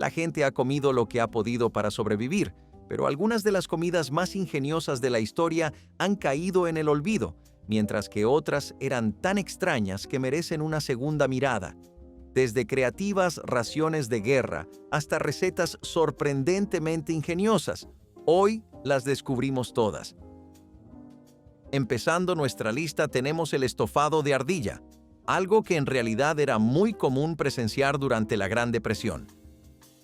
La gente ha comido lo que ha podido para sobrevivir, pero algunas de las comidas más ingeniosas de la historia han caído en el olvido, mientras que otras eran tan extrañas que merecen una segunda mirada. Desde creativas raciones de guerra hasta recetas sorprendentemente ingeniosas, hoy las descubrimos todas. Empezando nuestra lista tenemos el estofado de ardilla, algo que en realidad era muy común presenciar durante la Gran Depresión.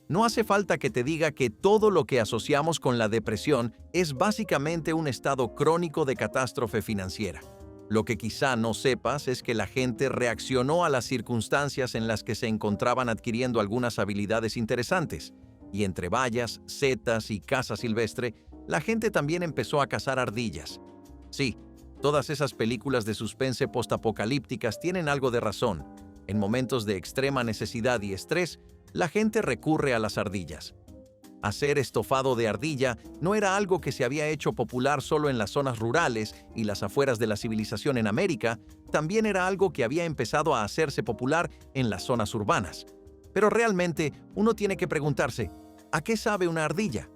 No hace falta que te diga que todo lo que asociamos con la depresión es básicamente un estado crónico de catástrofe financiera. Lo que quizá no sepas es que la gente reaccionó a las circunstancias en las que se encontraban adquiriendo algunas habilidades interesantes, y entre bayas, setas y caza silvestre, la gente también empezó a cazar ardillas. Sí, todas esas películas de suspense postapocalípticas tienen algo de razón. En momentos de extrema necesidad y estrés, la gente recurre a las ardillas. Hacer estofado de ardilla no era algo que se había hecho popular solo en las zonas rurales y las afueras de la civilización en América, también era algo que había empezado a hacerse popular en las zonas urbanas. Pero realmente uno tiene que preguntarse, ¿a qué sabe una ardilla?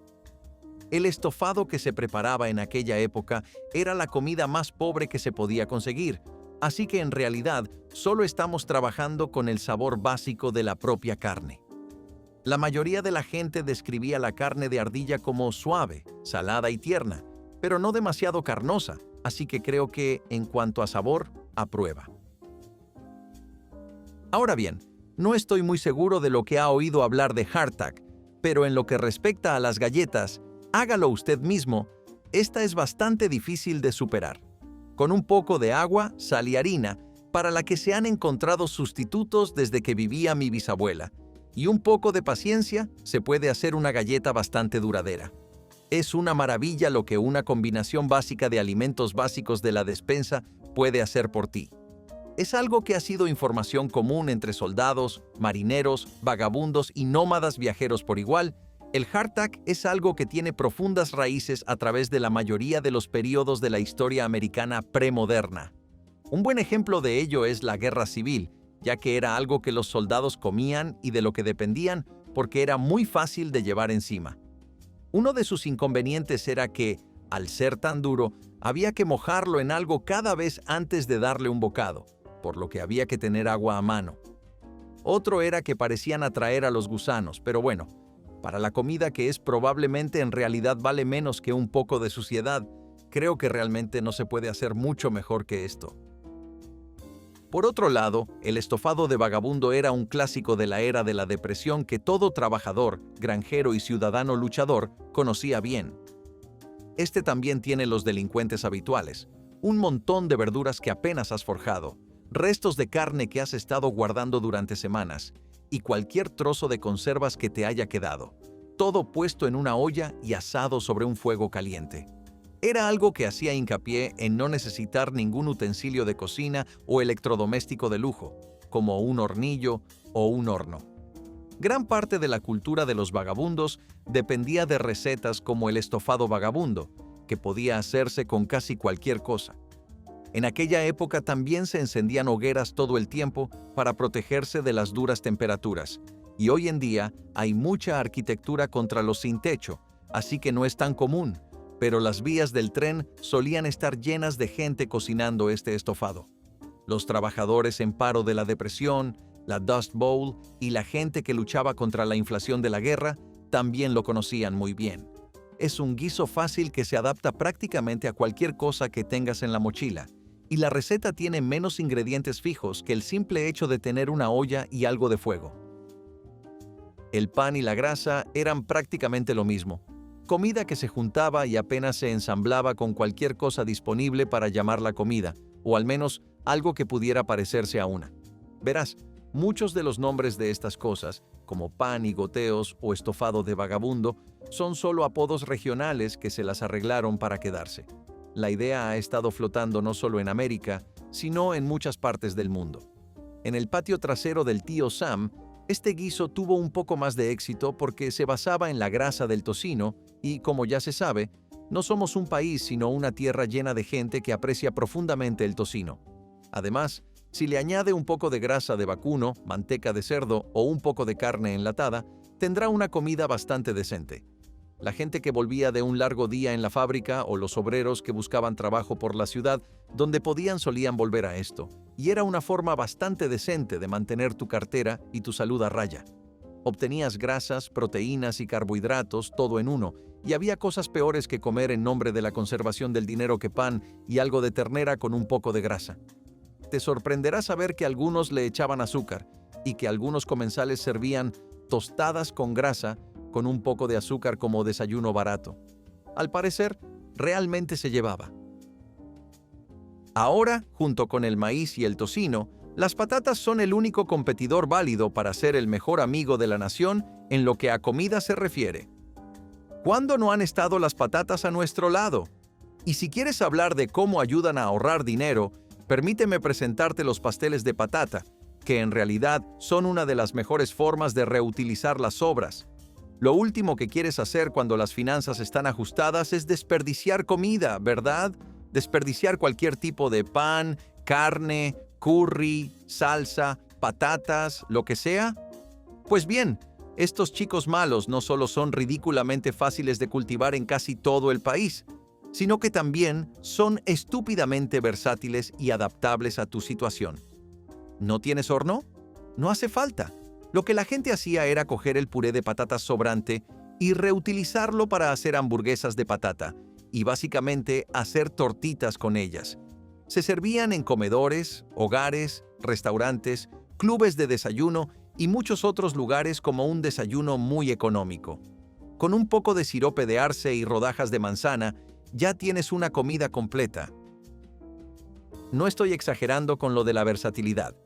El estofado que se preparaba en aquella época era la comida más pobre que se podía conseguir, así que en realidad solo estamos trabajando con el sabor básico de la propia carne. La mayoría de la gente describía la carne de ardilla como suave, salada y tierna, pero no demasiado carnosa, así que creo que, en cuanto a sabor, aprueba. Ahora bien, no estoy muy seguro de lo que ha oído hablar de hardtack, pero en lo que respecta a las galletas, hágalo usted mismo, esta es bastante difícil de superar. Con un poco de agua, sal y harina, para la que se han encontrado sustitutos desde que vivía mi bisabuela, y un poco de paciencia, se puede hacer una galleta bastante duradera. Es una maravilla lo que una combinación básica de alimentos básicos de la despensa puede hacer por ti. Es algo que ha sido información común entre soldados, marineros, vagabundos y nómadas viajeros por igual. El hardtack es algo que tiene profundas raíces a través de la mayoría de los períodos de la historia americana premoderna. Un buen ejemplo de ello es la Guerra Civil, ya que era algo que los soldados comían y de lo que dependían porque era muy fácil de llevar encima. Uno de sus inconvenientes era que, al ser tan duro, había que mojarlo en algo cada vez antes de darle un bocado, por lo que había que tener agua a mano. Otro era que parecían atraer a los gusanos, pero bueno, para la comida que es probablemente en realidad vale menos que un poco de suciedad, creo que realmente no se puede hacer mucho mejor que esto. Por otro lado, el estofado de vagabundo era un clásico de la era de la depresión que todo trabajador, granjero y ciudadano luchador conocía bien. Este también tiene los delincuentes habituales, un montón de verduras que apenas has forjado, restos de carne que has estado guardando durante semanas, y cualquier trozo de conservas que te haya quedado, todo puesto en una olla y asado sobre un fuego caliente. Era algo que hacía hincapié en no necesitar ningún utensilio de cocina o electrodoméstico de lujo, como un hornillo o un horno. Gran parte de la cultura de los vagabundos dependía de recetas como el estofado vagabundo, que podía hacerse con casi cualquier cosa. En aquella época también se encendían hogueras todo el tiempo para protegerse de las duras temperaturas, y hoy en día hay mucha arquitectura contra los sin techo, así que no es tan común, pero las vías del tren solían estar llenas de gente cocinando este estofado. Los trabajadores en paro de la depresión, la Dust Bowl y la gente que luchaba contra la inflación de la guerra también lo conocían muy bien. Es un guiso fácil que se adapta prácticamente a cualquier cosa que tengas en la mochila, y la receta tiene menos ingredientes fijos que el simple hecho de tener una olla y algo de fuego. El pan y la grasa eran prácticamente lo mismo, comida que se juntaba y apenas se ensamblaba con cualquier cosa disponible para llamarla comida, o al menos algo que pudiera parecerse a una. Verás, muchos de los nombres de estas cosas, como pan y goteos o estofado de vagabundo, son solo apodos regionales que se las arreglaron para quedarse. La idea ha estado flotando no solo en América, sino en muchas partes del mundo. En el patio trasero del tío Sam, este guiso tuvo un poco más de éxito porque se basaba en la grasa del tocino y, como ya se sabe, no somos un país sino una tierra llena de gente que aprecia profundamente el tocino. Además, si le añade un poco de grasa de vacuno, manteca de cerdo o un poco de carne enlatada, tendrá una comida bastante decente. La gente que volvía de un largo día en la fábrica o los obreros que buscaban trabajo por la ciudad donde podían solían volver a esto, y era una forma bastante decente de mantener tu cartera y tu salud a raya. Obtenías grasas, proteínas y carbohidratos todo en uno, y había cosas peores que comer en nombre de la conservación del dinero que pan y algo de ternera con un poco de grasa. Te sorprenderá saber que algunos le echaban azúcar y que algunos comensales servían tostadas con grasa con un poco de azúcar como desayuno barato. Al parecer, realmente se llevaba. Ahora, junto con el maíz y el tocino, las patatas son el único competidor válido para ser el mejor amigo de la nación en lo que a comida se refiere. ¿Cuándo no han estado las patatas a nuestro lado? Y si quieres hablar de cómo ayudan a ahorrar dinero, permíteme presentarte los pasteles de patata, que en realidad son una de las mejores formas de reutilizar las sobras. Lo último que quieres hacer cuando las finanzas están ajustadas es desperdiciar comida, ¿verdad? Desperdiciar cualquier tipo de pan, carne, curry, salsa, patatas, lo que sea. Pues bien, estos chicos malos no solo son ridículamente fáciles de cultivar en casi todo el país, sino que también son estúpidamente versátiles y adaptables a tu situación. ¿No tienes horno? No hace falta. Lo que la gente hacía era coger el puré de patatas sobrante y reutilizarlo para hacer hamburguesas de patata, y básicamente hacer tortitas con ellas. Se servían en comedores, hogares, restaurantes, clubes de desayuno y muchos otros lugares como un desayuno muy económico. Con un poco de sirope de arce y rodajas de manzana, ya tienes una comida completa. No estoy exagerando con lo de la versatilidad.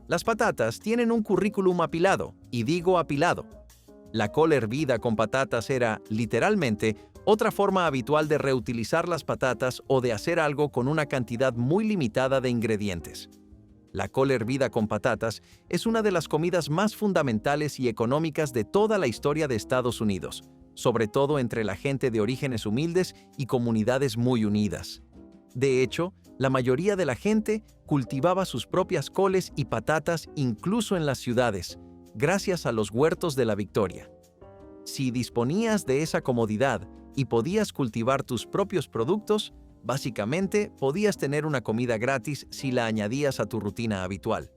Las patatas tienen un currículum apilado, y digo apilado. La col hervida con patatas era, literalmente, otra forma habitual de reutilizar las patatas o de hacer algo con una cantidad muy limitada de ingredientes. La col hervida con patatas es una de las comidas más fundamentales y económicas de toda la historia de Estados Unidos, sobre todo entre la gente de orígenes humildes y comunidades muy unidas. De hecho, la mayoría de la gente cultivaba sus propias coles y patatas incluso en las ciudades, gracias a los huertos de la Victoria. Si disponías de esa comodidad y podías cultivar tus propios productos, básicamente podías tener una comida gratis si la añadías a tu rutina habitual.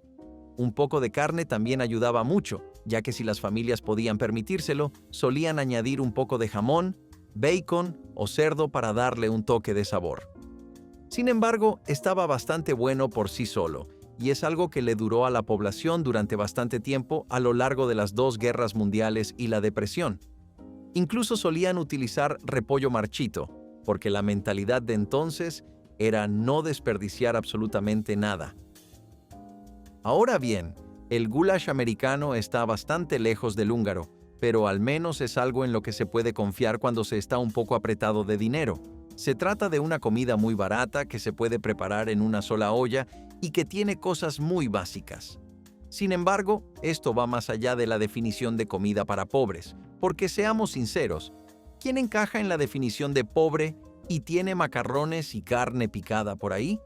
Un poco de carne también ayudaba mucho, ya que si las familias podían permitírselo, solían añadir un poco de jamón, bacon o cerdo para darle un toque de sabor. Sin embargo, estaba bastante bueno por sí solo, y es algo que le duró a la población durante bastante tiempo a lo largo de las dos guerras mundiales y la depresión. Incluso solían utilizar repollo marchito, porque la mentalidad de entonces era no desperdiciar absolutamente nada. Ahora bien, el goulash americano está bastante lejos del húngaro, pero al menos es algo en lo que se puede confiar cuando se está un poco apretado de dinero. Se trata de una comida muy barata que se puede preparar en una sola olla y que tiene cosas muy básicas. Sin embargo, esto va más allá de la definición de comida para pobres, porque seamos sinceros, ¿quién encaja en la definición de pobre y tiene macarrones y carne picada por ahí?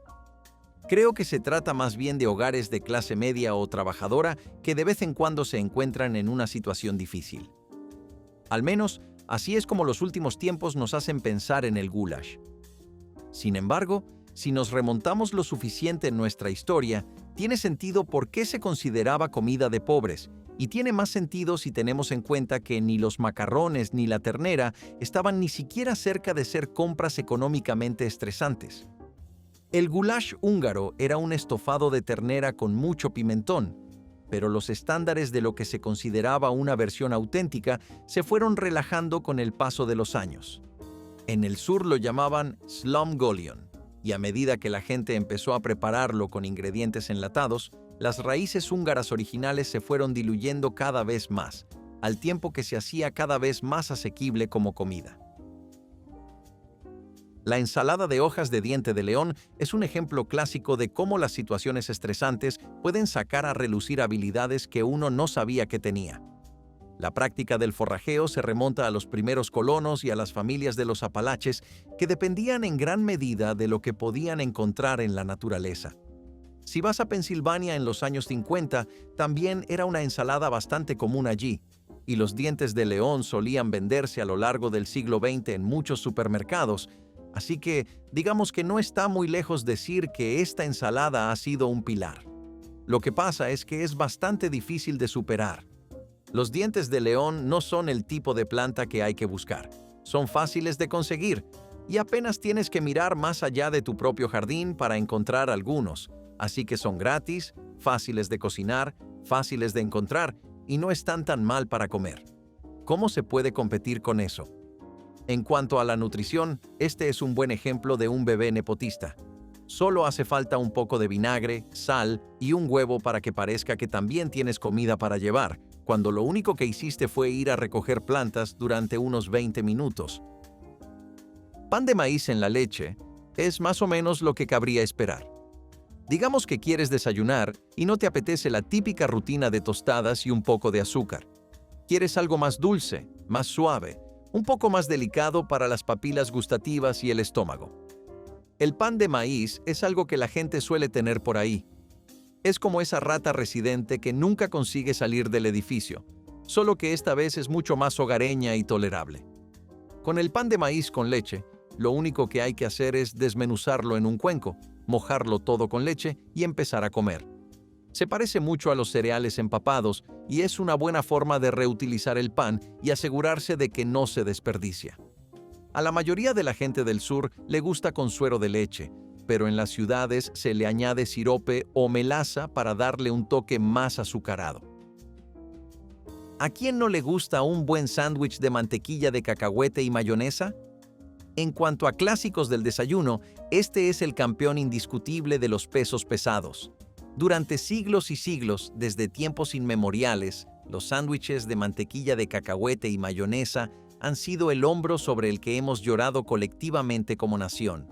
Creo que se trata más bien de hogares de clase media o trabajadora que de vez en cuando se encuentran en una situación difícil. Al menos, así es como los últimos tiempos nos hacen pensar en el goulash. Sin embargo, si nos remontamos lo suficiente en nuestra historia, tiene sentido por qué se consideraba comida de pobres, y tiene más sentido si tenemos en cuenta que ni los macarrones ni la ternera estaban ni siquiera cerca de ser compras económicamente estresantes. El goulash húngaro era un estofado de ternera con mucho pimentón, pero los estándares de lo que se consideraba una versión auténtica se fueron relajando con el paso de los años. En el sur lo llamaban slumgullion, y a medida que la gente empezó a prepararlo con ingredientes enlatados, las raíces húngaras originales se fueron diluyendo cada vez más, al tiempo que se hacía cada vez más asequible como comida. La ensalada de hojas de diente de león es un ejemplo clásico de cómo las situaciones estresantes pueden sacar a relucir habilidades que uno no sabía que tenía. La práctica del forrajeo se remonta a los primeros colonos y a las familias de los Apalaches que dependían en gran medida de lo que podían encontrar en la naturaleza. Si vas a Pensilvania en los años 50, también era una ensalada bastante común allí. y los dientes de león solían venderse a lo largo del siglo XX en muchos supermercados, así que digamos que no está muy lejos decir que esta ensalada ha sido un pilar. Lo que pasa es que es bastante difícil de superar. Los dientes de león no son el tipo de planta que hay que buscar. Son fáciles de conseguir y apenas tienes que mirar más allá de tu propio jardín para encontrar algunos. Así que son gratis, fáciles de cocinar, fáciles de encontrar y no están tan mal para comer. ¿Cómo se puede competir con eso? En cuanto a la nutrición, este es un buen ejemplo de un bebé nepotista. Solo hace falta un poco de vinagre, sal y un huevo para que parezca que también tienes comida para llevar, cuando lo único que hiciste fue ir a recoger plantas durante unos 20 minutos. Pan de maíz en la leche es más o menos lo que cabría esperar. Digamos que quieres desayunar y no te apetece la típica rutina de tostadas y un poco de azúcar. Quieres algo más dulce, más suave, un poco más delicado para las papilas gustativas y el estómago. El pan de maíz es algo que la gente suele tener por ahí. Es como esa rata residente que nunca consigue salir del edificio, solo que esta vez es mucho más hogareña y tolerable. Con el pan de maíz con leche, lo único que hay que hacer es desmenuzarlo en un cuenco, mojarlo todo con leche y empezar a comer. Se parece mucho a los cereales empapados y es una buena forma de reutilizar el pan y asegurarse de que no se desperdicia. A la mayoría de la gente del sur le gusta con suero de leche, pero en las ciudades se le añade sirope o melaza para darle un toque más azucarado. ¿A quién no le gusta un buen sándwich de mantequilla de cacahuete y mayonesa? En cuanto a clásicos del desayuno, este es el campeón indiscutible de los pesos pesados. Durante siglos y siglos, desde tiempos inmemoriales, los sándwiches de mantequilla de cacahuete y mayonesa han sido el hombro sobre el que hemos llorado colectivamente como nación.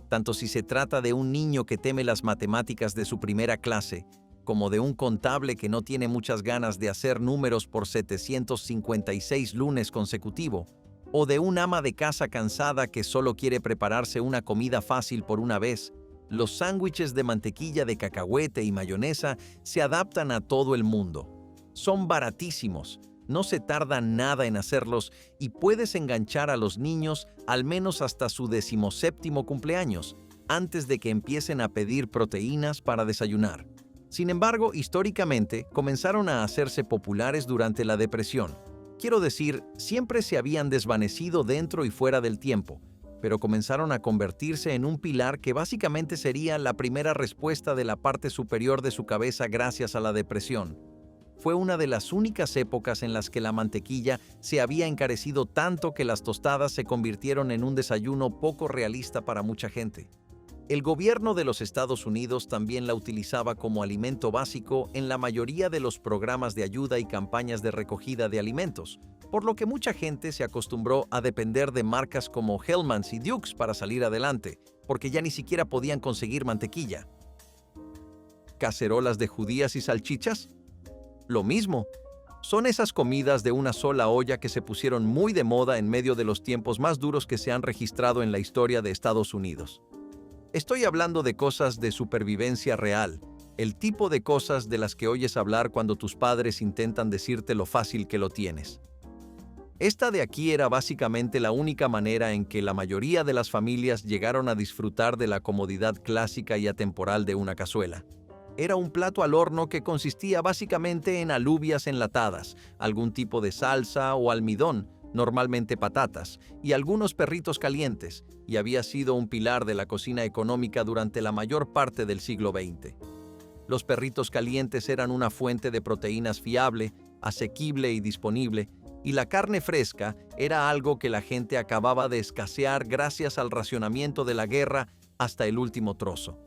Tanto si se trata de un niño que teme las matemáticas de su primera clase, como de un contable que no tiene muchas ganas de hacer números por 756 lunes consecutivo, o de un ama de casa cansada que solo quiere prepararse una comida fácil por una vez, los sándwiches de mantequilla de cacahuete y mayonesa se adaptan a todo el mundo. Son baratísimos, no se tarda nada en hacerlos y puedes enganchar a los niños al menos hasta su 17º cumpleaños, antes de que empiecen a pedir proteínas para desayunar. Sin embargo, históricamente, comenzaron a hacerse populares durante la Depresión. Quiero decir, siempre se habían desvanecido dentro y fuera del tiempo, pero comenzaron a convertirse en un pilar que básicamente sería la primera respuesta de la parte superior de su cabeza gracias a la Depresión. Fue una de las únicas épocas en las que la mantequilla se había encarecido tanto que las tostadas se convirtieron en un desayuno poco realista para mucha gente. El gobierno de los Estados Unidos también la utilizaba como alimento básico en la mayoría de los programas de ayuda y campañas de recogida de alimentos, por lo que mucha gente se acostumbró a depender de marcas como Hellmann's y Dukes para salir adelante, porque ya ni siquiera podían conseguir mantequilla. ¿Cacerolas de judías y salchichas? Lo mismo. Son esas comidas de una sola olla que se pusieron muy de moda en medio de los tiempos más duros que se han registrado en la historia de Estados Unidos. Estoy hablando de cosas de supervivencia real, el tipo de cosas de las que oyes hablar cuando tus padres intentan decirte lo fácil que lo tienes. Esta de aquí era básicamente la única manera en que la mayoría de las familias llegaron a disfrutar de la comodidad clásica y atemporal de una cazuela. Era un plato al horno que consistía básicamente en alubias enlatadas, algún tipo de salsa o almidón, normalmente patatas, y algunos perritos calientes, y había sido un pilar de la cocina económica durante la mayor parte del siglo XX. Los perritos calientes eran una fuente de proteínas fiable, asequible y disponible, y la carne fresca era algo que la gente acababa de escasear gracias al racionamiento de la guerra hasta el último trozo.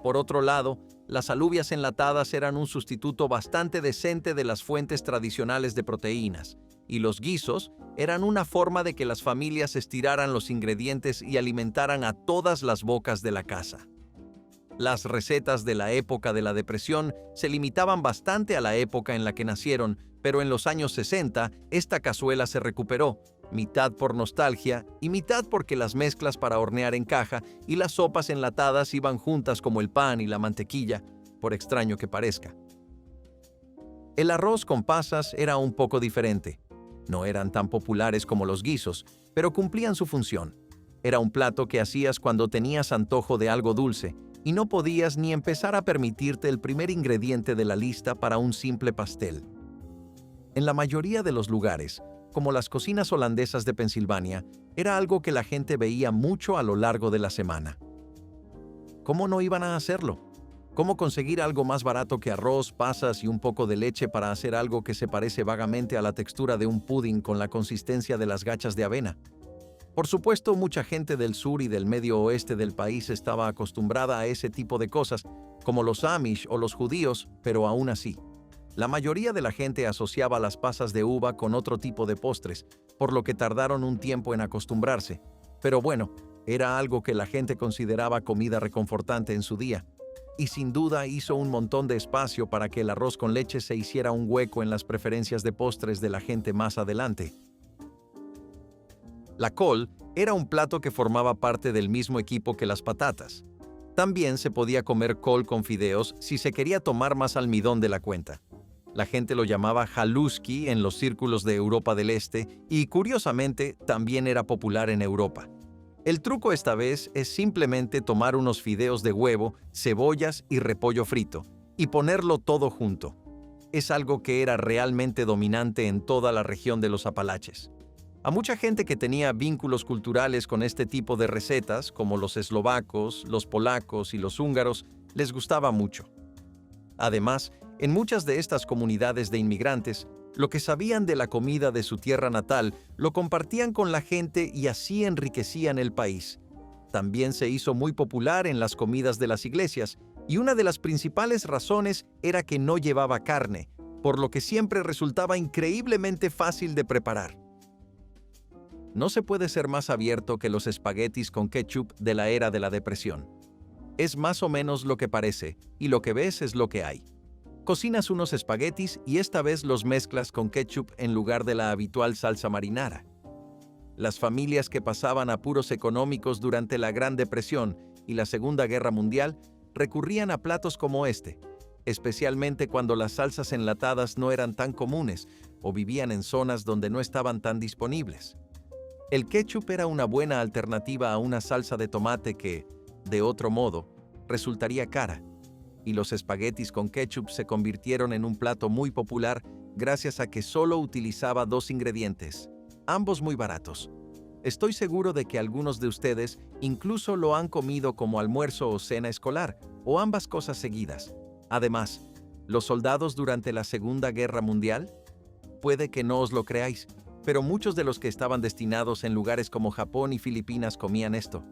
Por otro lado, las alubias enlatadas eran un sustituto bastante decente de las fuentes tradicionales de proteínas, y los guisos eran una forma de que las familias estiraran los ingredientes y alimentaran a todas las bocas de la casa. Las recetas de la época de la Depresión se limitaban bastante a la época en la que nacieron, pero en los años 60 esta cazuela se recuperó, mitad por nostalgia y mitad porque las mezclas para hornear en caja y las sopas enlatadas iban juntas como el pan y la mantequilla, por extraño que parezca. El arroz con pasas era un poco diferente. No eran tan populares como los guisos, pero cumplían su función. Era un plato que hacías cuando tenías antojo de algo dulce y no podías ni empezar a permitirte el primer ingrediente de la lista para un simple pastel. En la mayoría de los lugares, como las cocinas holandesas de Pensilvania, era algo que la gente veía mucho a lo largo de la semana. ¿Cómo no iban a hacerlo? ¿Cómo conseguir algo más barato que arroz, pasas y un poco de leche para hacer algo que se parece vagamente a la textura de un pudding con la consistencia de las gachas de avena? Por supuesto, mucha gente del sur y del medio oeste del país estaba acostumbrada a ese tipo de cosas, como los Amish o los judíos, pero aún así, la mayoría de la gente asociaba las pasas de uva con otro tipo de postres, por lo que tardaron un tiempo en acostumbrarse. Pero bueno, era algo que la gente consideraba comida reconfortante en su día. Y sin duda hizo un montón de espacio para que el arroz con leche se hiciera un hueco en las preferencias de postres de la gente más adelante. La col era un plato que formaba parte del mismo equipo que las patatas. También se podía comer col con fideos si se quería tomar más almidón de la cuenta. La gente lo llamaba haluski en los círculos de Europa del Este y, curiosamente, también era popular en Europa. El truco esta vez es simplemente tomar unos fideos de huevo, cebollas y repollo frito, y ponerlo todo junto. Es algo que era realmente dominante en toda la región de los Apalaches. A mucha gente que tenía vínculos culturales con este tipo de recetas, como los eslovacos, los polacos y los húngaros, les gustaba mucho. Además, en muchas de estas comunidades de inmigrantes, lo que sabían de la comida de su tierra natal lo compartían con la gente y así enriquecían el país. También se hizo muy popular en las comidas de las iglesias, y una de las principales razones era que no llevaba carne, por lo que siempre resultaba increíblemente fácil de preparar. No se puede ser más abierto que los espaguetis con ketchup de la era de la depresión. Es más o menos lo que parece, y lo que ves es lo que hay. Cocinas unos espaguetis y esta vez los mezclas con ketchup en lugar de la habitual salsa marinara. Las familias que pasaban apuros económicos durante la Gran Depresión y la Segunda Guerra Mundial recurrían a platos como este, especialmente cuando las salsas enlatadas no eran tan comunes o vivían en zonas donde no estaban tan disponibles. El ketchup era una buena alternativa a una salsa de tomate que, de otro modo, resultaría cara, y los espaguetis con ketchup se convirtieron en un plato muy popular gracias a que solo utilizaba 2 ingredientes, ambos muy baratos. Estoy seguro de que algunos de ustedes incluso lo han comido como almuerzo o cena escolar, o ambas cosas seguidas. Además, ¿los soldados durante la Segunda Guerra Mundial? Puede que no os lo creáis, pero muchos de los que estaban destinados en lugares como Japón y Filipinas comían esto.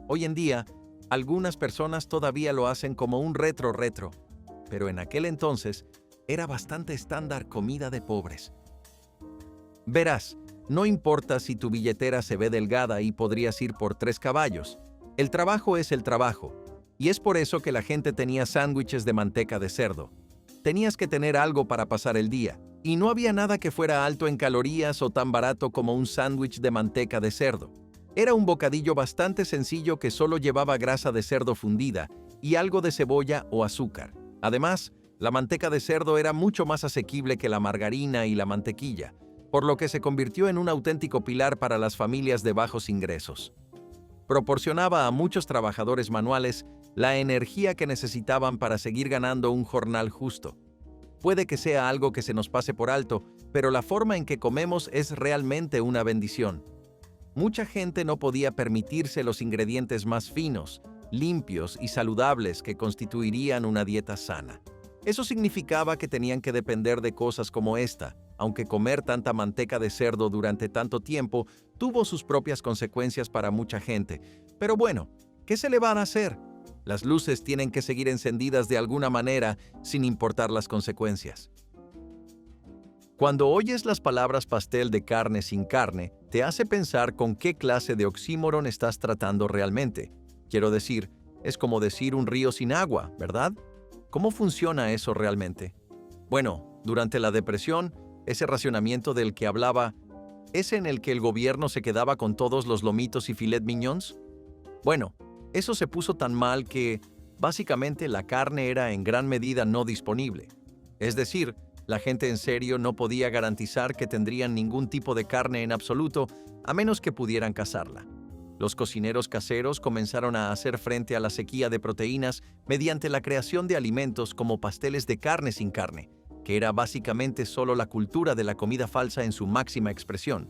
Hoy en día, algunas personas todavía lo hacen como un retro, pero en aquel entonces era bastante estándar comida de pobres. Verás, no importa si tu billetera se ve delgada y podrías ir por 3 caballos, el trabajo es el trabajo, y es por eso que la gente tenía sándwiches de manteca de cerdo. Tenías que tener algo para pasar el día, y no había nada que fuera alto en calorías o tan barato como un sándwich de manteca de cerdo. Era un bocadillo bastante sencillo que solo llevaba grasa de cerdo fundida y algo de cebolla o azúcar. Además, la manteca de cerdo era mucho más asequible que la margarina y la mantequilla, por lo que se convirtió en un auténtico pilar para las familias de bajos ingresos. Proporcionaba a muchos trabajadores manuales la energía que necesitaban para seguir ganando un jornal justo. Puede que sea algo que se nos pase por alto, pero la forma en que comemos es realmente una bendición. Mucha gente no podía permitirse los ingredientes más finos, limpios y saludables que constituirían una dieta sana. Eso significaba que tenían que depender de cosas como esta, aunque comer tanta manteca de cerdo durante tanto tiempo tuvo sus propias consecuencias para mucha gente. Pero bueno, ¿qué se le van a hacer? Las luces tienen que seguir encendidas de alguna manera, sin importar las consecuencias. Cuando oyes las palabras pastel de carne sin carne, te hace pensar con qué clase de oxímoron estás tratando realmente. Quiero decir, es como decir un río sin agua, ¿verdad? ¿Cómo funciona eso realmente? Bueno, durante la depresión, ese racionamiento del que hablaba, ¿es en el que el gobierno se quedaba con todos los lomitos y filet mignons? Bueno, eso se puso tan mal que, básicamente, la carne era en gran medida no disponible. Es decir, La gente en serio no podía garantizar que tendrían ningún tipo de carne en absoluto, a menos que pudieran cazarla. Los cocineros caseros comenzaron a hacer frente a la sequía de proteínas mediante la creación de alimentos como pasteles de carne sin carne, que era básicamente solo la cultura de la comida falsa en su máxima expresión.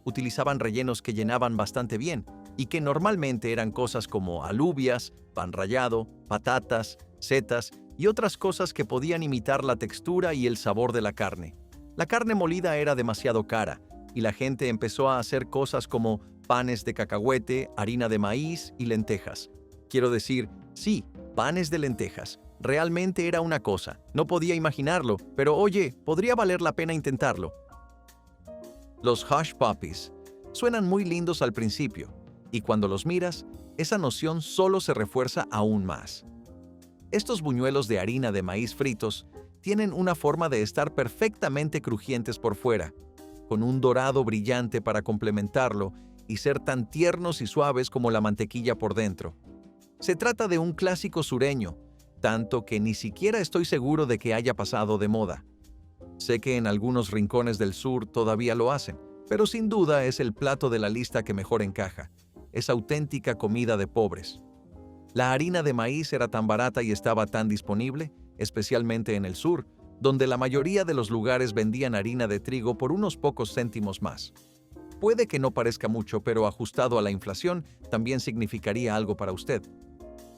Utilizaban rellenos que llenaban bastante bien y que normalmente eran cosas como alubias, pan rallado, patatas, setas y otras cosas que podían imitar la textura y el sabor de la carne. La carne molida era demasiado cara y la gente empezó a hacer cosas como panes de cacahuete, harina de maíz y lentejas. Quiero decir, sí, panes de lentejas. Realmente era una cosa. No podía imaginarlo, pero oye, podría valer la pena intentarlo. Los Hush Puppies suenan muy lindos al principio, y cuando los miras, esa noción solo se refuerza aún más. Estos buñuelos de harina de maíz fritos tienen una forma de estar perfectamente crujientes por fuera, con un dorado brillante para complementarlo y ser tan tiernos y suaves como la mantequilla por dentro. Se trata de un clásico sureño, tanto que ni siquiera estoy seguro de que haya pasado de moda. Sé que en algunos rincones del sur todavía lo hacen, pero sin duda es el plato de la lista que mejor encaja. Es auténtica comida de pobres. La harina de maíz era tan barata y estaba tan disponible, especialmente en el sur, donde la mayoría de los lugares vendían harina de trigo por unos pocos céntimos más. Puede que no parezca mucho, pero ajustado a la inflación, también significaría algo para usted.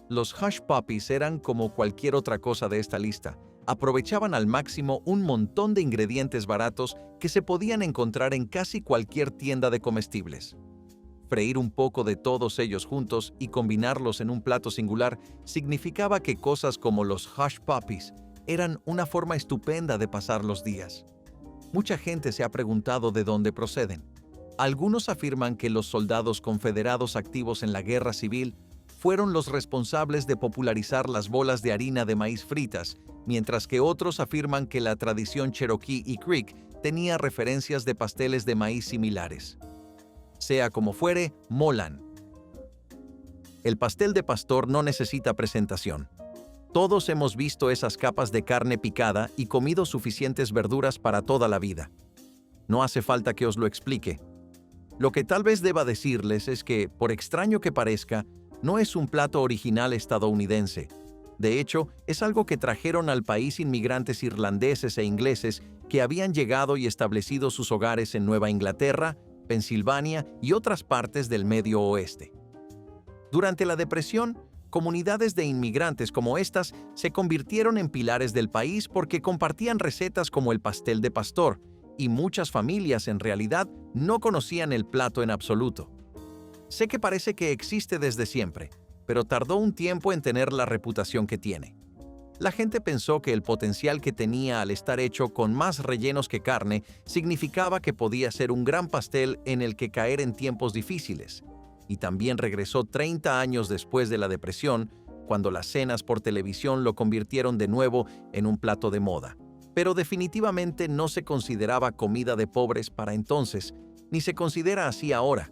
Los Hush Puppies eran como cualquier otra cosa de esta lista. Aprovechaban al máximo un montón de ingredientes baratos que se podían encontrar en casi cualquier tienda de comestibles. Freír un poco de todos ellos juntos y combinarlos en un plato singular significaba que cosas como los Hush Puppies eran una forma estupenda de pasar los días. Mucha gente se ha preguntado de dónde proceden. Algunos afirman que los soldados confederados activos en la guerra civil fueron los responsables de popularizar las bolas de harina de maíz fritas, mientras que otros afirman que la tradición Cherokee y Creek tenía referencias de pasteles de maíz similares. Sea como fuere, molan. El pastel de pastor no necesita presentación. Todos hemos visto esas capas de carne picada y comido suficientes verduras para toda la vida. No hace falta que os lo explique. Lo que tal vez deba decirles es que, por extraño que parezca, no es un plato original estadounidense. De hecho, es algo que trajeron al país inmigrantes irlandeses e ingleses que habían llegado y establecido sus hogares en Nueva Inglaterra, Pensilvania y otras partes del Medio Oeste. Durante la Depresión, comunidades de inmigrantes como estas se convirtieron en pilares del país porque compartían recetas como el pastel de pastor, y muchas familias en realidad no conocían el plato en absoluto. Sé que parece que existe desde siempre, pero tardó un tiempo en tener la reputación que tiene. La gente pensó que el potencial que tenía al estar hecho con más rellenos que carne significaba que podía ser un gran pastel en el que caer en tiempos difíciles. Y también regresó 30 años después de la Depresión, cuando las cenas por televisión lo convirtieron de nuevo en un plato de moda. Pero definitivamente no se consideraba comida de pobres para entonces, ni se considera así ahora.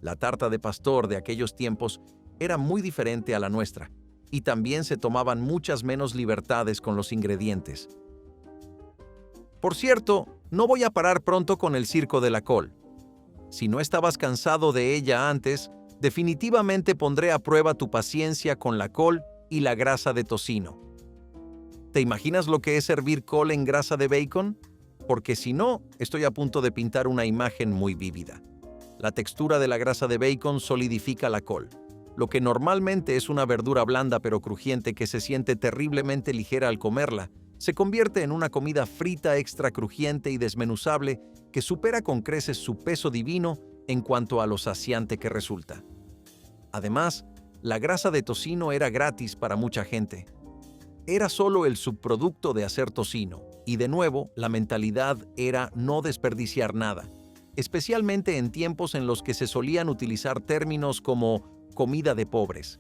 La tarta de pastor de aquellos tiempos era muy diferente a la nuestra, y también se tomaban muchas menos libertades con los ingredientes. Por cierto, no voy a parar pronto con el circo de la col. Si no estabas cansado de ella antes, definitivamente pondré a prueba tu paciencia con la col y la grasa de tocino. ¿Te imaginas lo que es servir col en grasa de bacon? Porque si no, estoy a punto de pintar una imagen muy vívida. La textura de la grasa de bacon solidifica la col. Lo que normalmente es una verdura blanda pero crujiente que se siente terriblemente ligera al comerla, se convierte en una comida frita extra crujiente y desmenuzable que supera con creces su peso divino en cuanto a lo saciante que resulta. Además, la grasa de tocino era gratis para mucha gente. Era solo el subproducto de hacer tocino, y de nuevo, la mentalidad era no desperdiciar nada, especialmente en tiempos en los que se solían utilizar términos como comida de pobres.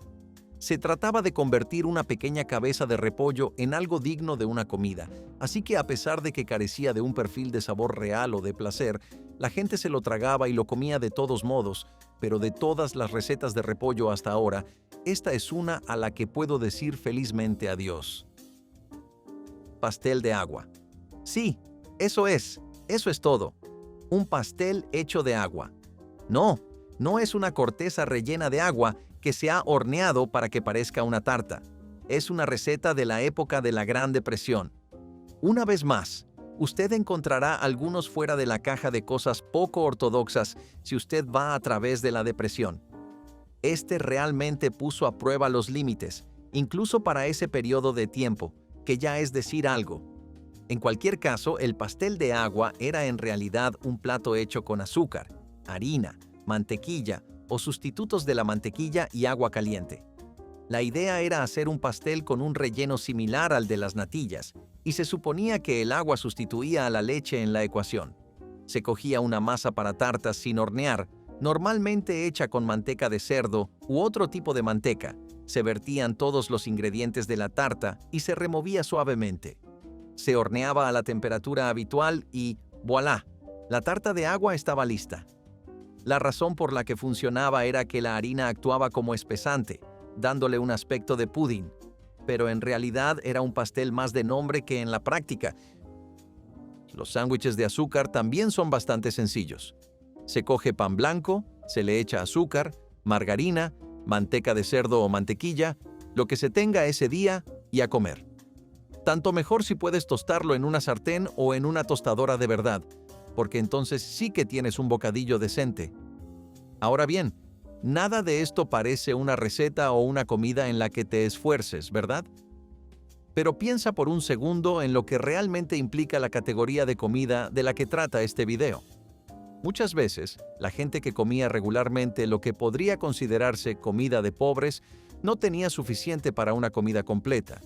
Se trataba de convertir una pequeña cabeza de repollo en algo digno de una comida, así que a pesar de que carecía de un perfil de sabor real o de placer, la gente se lo tragaba y lo comía de todos modos, pero de todas las recetas de repollo hasta ahora, esta es una a la que puedo decir felizmente adiós. Pastel de agua. Sí, eso es todo. Un pastel hecho de agua. No, no es una corteza rellena de agua que se ha horneado para que parezca una tarta. Es una receta de la época de la Gran Depresión. Una vez más, usted encontrará algunos fuera de la caja de cosas poco ortodoxas si usted va a través de la depresión. Este realmente puso a prueba los límites, incluso para ese periodo de tiempo, que ya es decir algo. En cualquier caso, el pastel de agua era en realidad un plato hecho con azúcar, harina, mantequilla o sustitutos de la mantequilla y agua caliente. La idea era hacer un pastel con un relleno similar al de las natillas, y se suponía que el agua sustituía a la leche en la ecuación. Se cogía una masa para tartas sin hornear, normalmente hecha con manteca de cerdo u otro tipo de manteca. Se vertían todos los ingredientes de la tarta y se removía suavemente. Se horneaba a la temperatura habitual y ¡voilá! La tarta de agua estaba lista. La razón por la que funcionaba era que la harina actuaba como espesante, dándole un aspecto de pudín, pero en realidad era un pastel más de nombre que en la práctica. Los sándwiches de azúcar también son bastante sencillos. Se coge pan blanco, se le echa azúcar, margarina, manteca de cerdo o mantequilla, lo que se tenga ese día y a comer. Tanto mejor si puedes tostarlo en una sartén o en una tostadora de verdad, porque entonces sí que tienes un bocadillo decente. Ahora bien, nada de esto parece una receta o una comida en la que te esfuerces, ¿verdad? Pero piensa por un segundo en lo que realmente implica la categoría de comida de la que trata este video. Muchas veces, la gente que comía regularmente lo que podría considerarse comida de pobres no tenía suficiente para una comida completa.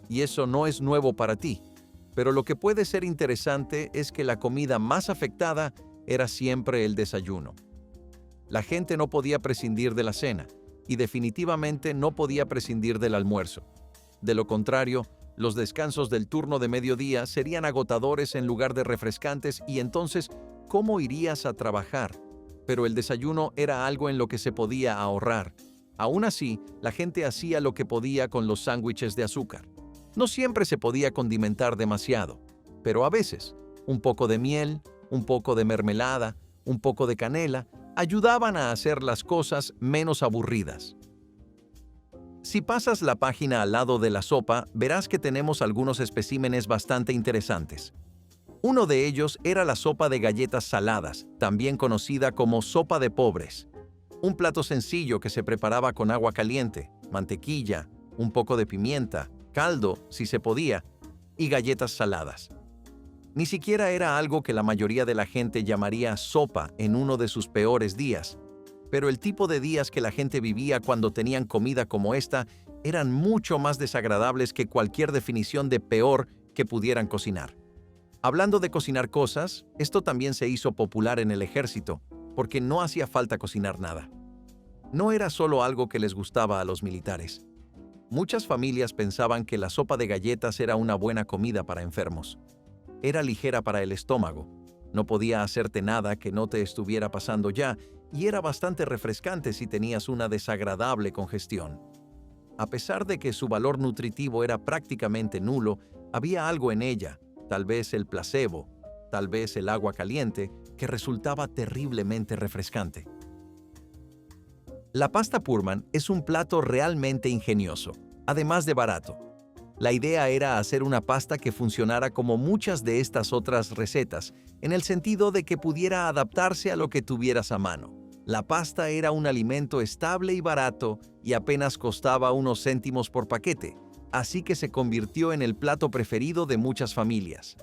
Y eso no es nuevo para ti. Pero lo que puede ser interesante es que la comida más afectada era siempre el desayuno. La gente no podía prescindir de la cena, y definitivamente no podía prescindir del almuerzo. De lo contrario, los descansos del turno de mediodía serían agotadores en lugar de refrescantes y entonces, ¿cómo irías a trabajar? Pero el desayuno era algo en lo que se podía ahorrar. Aún así, la gente hacía lo que podía con los sándwiches de azúcar. No siempre se podía condimentar demasiado, pero a veces, un poco de miel, un poco de mermelada, un poco de canela, ayudaban a hacer las cosas menos aburridas. Si pasas la página al lado de la sopa, verás que tenemos algunos especímenes bastante interesantes. Uno de ellos era la sopa de galletas saladas, también conocida como sopa de pobres. Un plato sencillo que se preparaba con agua caliente, mantequilla, un poco de pimienta, caldo, si se podía, y galletas saladas. Ni siquiera era algo que la mayoría de la gente llamaría sopa en uno de sus peores días, pero el tipo de días que la gente vivía cuando tenían comida como esta eran mucho más desagradables que cualquier definición de peor que pudieran cocinar. Hablando de cocinar cosas, esto también se hizo popular en el ejército, porque no hacía falta cocinar nada. No era solo algo que les gustaba a los militares. Muchas familias pensaban que la sopa de galletas era una buena comida para enfermos. Era ligera para el estómago, no podía hacerte nada que no te estuviera pasando ya y era bastante refrescante si tenías una desagradable congestión. A pesar de que su valor nutritivo era prácticamente nulo, había algo en ella, tal vez el placebo, tal vez el agua caliente, que resultaba terriblemente refrescante. La pasta Pullman es un plato realmente ingenioso, además de barato. La idea era hacer una pasta que funcionara como muchas de estas otras recetas, en el sentido de que pudiera adaptarse a lo que tuvieras a mano. La pasta era un alimento estable y barato y apenas costaba unos céntimos por paquete, así que se convirtió en el plato preferido de muchas familias.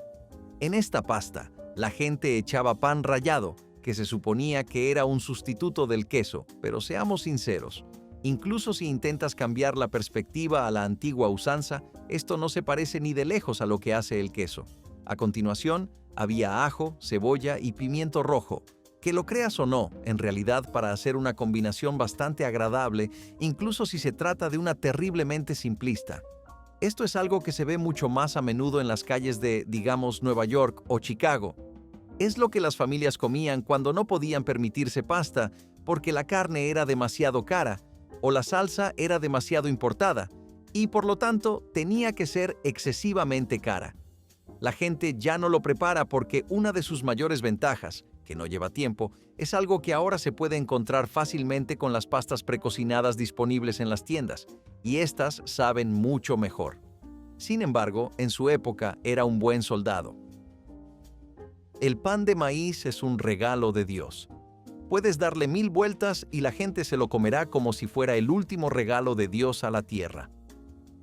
En esta pasta, la gente echaba pan rallado, que se suponía que era un sustituto del queso, pero seamos sinceros, incluso si intentas cambiar la perspectiva a la antigua usanza, esto no se parece ni de lejos a lo que hace el queso. A continuación, había ajo, cebolla y pimiento rojo, que lo creas o no, en realidad para hacer una combinación bastante agradable, incluso si se trata de una terriblemente simplista. Esto es algo que se ve mucho más a menudo en las calles de, digamos, Nueva York o Chicago. Es lo que las familias comían cuando no podían permitirse pasta porque la carne era demasiado cara o la salsa era demasiado importada y por lo tanto tenía que ser excesivamente cara. La gente ya no lo prepara porque una de sus mayores ventajas, que no lleva tiempo, es algo que ahora se puede encontrar fácilmente con las pastas precocinadas disponibles en las tiendas, y estas saben mucho mejor. Sin embargo, en su época era un buen soldado. El pan de maíz es un regalo de Dios. Puedes darle 1000 vueltas y la gente se lo comerá como si fuera el último regalo de Dios a la tierra.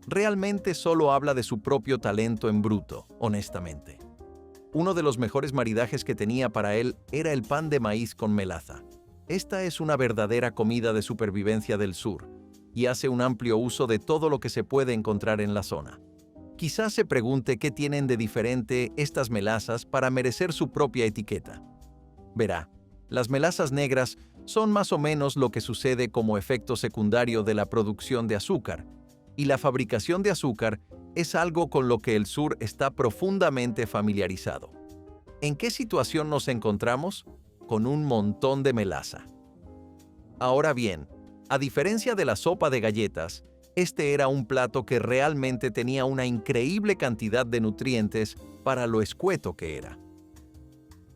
Realmente solo habla de su propio talento en bruto, honestamente. Uno de los mejores maridajes que tenía para él era el pan de maíz con melaza. Esta es una verdadera comida de supervivencia del sur, y hace un amplio uso de todo lo que se puede encontrar en la zona. Quizás se pregunte qué tienen de diferente estas melazas para merecer su propia etiqueta. Verá, las melazas negras son más o menos lo que sucede como efecto secundario de la producción de azúcar, y la fabricación de azúcar es algo con lo que el sur está profundamente familiarizado. ¿En qué situación nos encontramos? Con un montón de melaza. Ahora bien, a diferencia de la sopa de galletas, este era un plato que realmente tenía una increíble cantidad de nutrientes para lo escueto que era.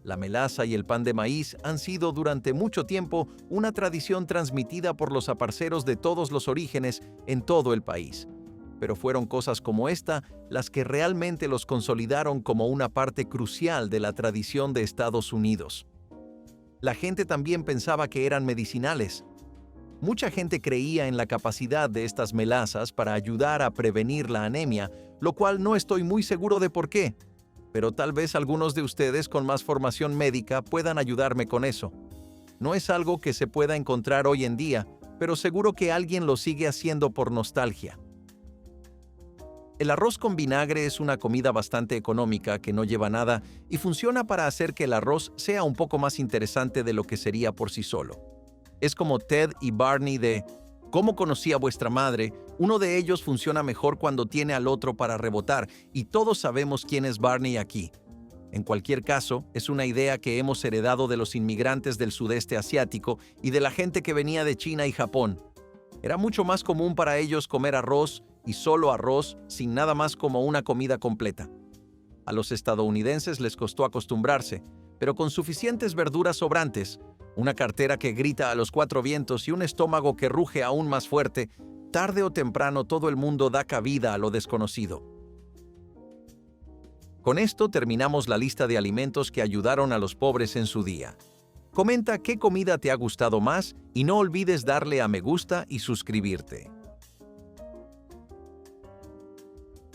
La melaza y el pan de maíz han sido durante mucho tiempo una tradición transmitida por los aparceros de todos los orígenes en todo el país. Pero fueron cosas como esta las que realmente los consolidaron como una parte crucial de la tradición de Estados Unidos. La gente también pensaba que eran medicinales. Mucha gente creía en la capacidad de estas melazas para ayudar a prevenir la anemia, lo cual no estoy muy seguro de por qué. Pero tal vez algunos de ustedes con más formación médica puedan ayudarme con eso. No es algo que se pueda encontrar hoy en día, pero seguro que alguien lo sigue haciendo por nostalgia. El arroz con vinagre es una comida bastante económica que no lleva nada y funciona para hacer que el arroz sea un poco más interesante de lo que sería por sí solo. Es como Ted y Barney de ¿Cómo conocí a vuestra madre? Uno de ellos funciona mejor cuando tiene al otro para rebotar, y todos sabemos quién es Barney aquí. En cualquier caso, es una idea que hemos heredado de los inmigrantes del sudeste asiático y de la gente que venía de China y Japón. Era mucho más común para ellos comer arroz y solo arroz, sin nada más como una comida completa. A los estadounidenses les costó acostumbrarse, pero con suficientes verduras sobrantes, una cartera que grita a los 4 vientos y un estómago que ruge aún más fuerte, tarde o temprano todo el mundo da cabida a lo desconocido. Con esto terminamos la lista de alimentos que ayudaron a los pobres en su día. Comenta qué comida te ha gustado más y no olvides darle a me gusta y suscribirte.